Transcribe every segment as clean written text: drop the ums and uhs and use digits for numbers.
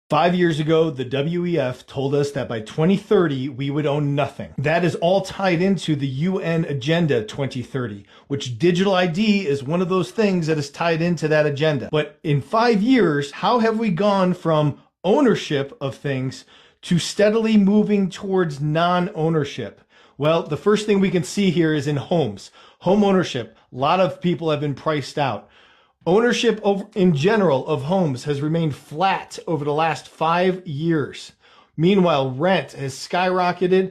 5 years ago, the WEF told us that by 2030, we would own nothing. That is all tied into the UN Agenda 2030, which digital ID is one of those things that is tied into that agenda. But in 5 years, how have we gone from ownership of things to steadily moving towards non-ownership? Well, the first thing we can see here is in homes. Home ownership, a lot of people have been priced out. Ownership in general of homes has remained flat over the last 5 years. Meanwhile, rent has skyrocketed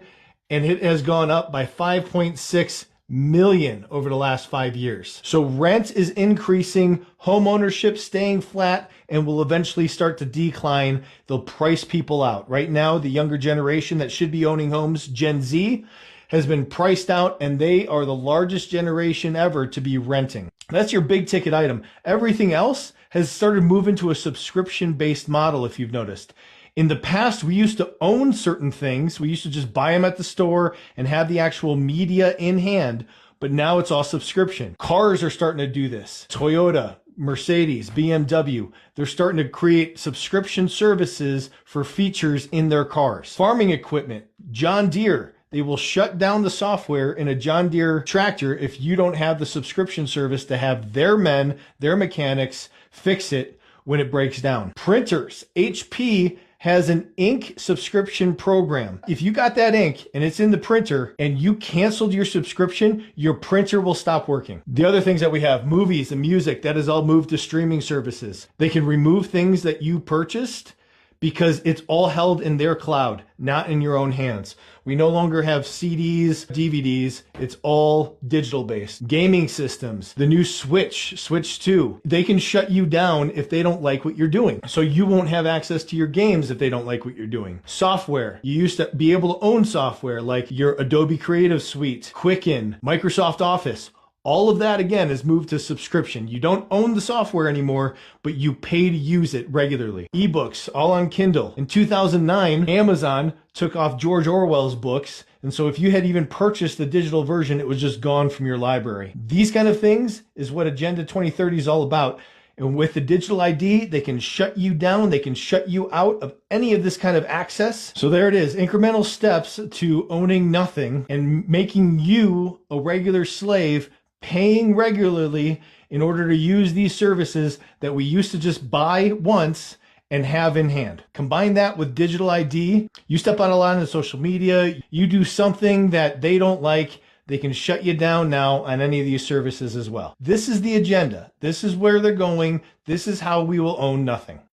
and it has gone up by 5.6 million over the last 5 years. So rent is increasing, home ownership staying flat, and will eventually start to decline. They'll price people out. Right now, the younger generation that should be owning homes, Gen Z, has been priced out, and they are the largest generation ever to be renting. That's your big ticket item. Everything else has started moving to a subscription-based model, if you've noticed. In the past, we used to own certain things. We used to just buy them at the store and have the actual media in hand, but now it's all subscription. Cars are starting to do this. Toyota, Mercedes, BMW, they're starting to create subscription services for features in their cars. Farming equipment, John Deere, they will shut down the software in a John Deere tractor if you don't have the subscription service to have their men, their mechanics, fix it when it breaks down. Printers, HP has an ink subscription program. If you got that ink and it's in the printer and you canceled your subscription, your printer will stop working. The other things that we have, movies and music, that is all moved to streaming services. They can remove things that you purchased because it's all held in their cloud, not in your own hands. We no longer have CDs, DVDs. It's all digital based. Gaming systems, the new Switch 2, they can shut you down if they don't like what you're doing. So you won't have access to your games if they don't like what you're doing. Software, you used to be able to own software like your Adobe Creative Suite, Quicken, Microsoft Office. All of that, again, is moved to subscription. You don't own the software anymore, but you pay to use it regularly. Ebooks, all on Kindle. In 2009, Amazon took off George Orwell's books, and so if you had even purchased the digital version, it was just gone from your library. These kind of things is what Agenda 2030 is all about. And with the digital ID, they can shut you down. They can shut you out of any of this kind of access. So there it is, incremental steps to owning nothing and making you a regular slave, paying regularly in order to use these services that we used to just buy once and have in hand. Combine that with digital ID. You step out a lot on social media, you do something that they don't like, they can shut you down now on any of these services as well. This is the agenda. This is where they're going. This is how we will own nothing.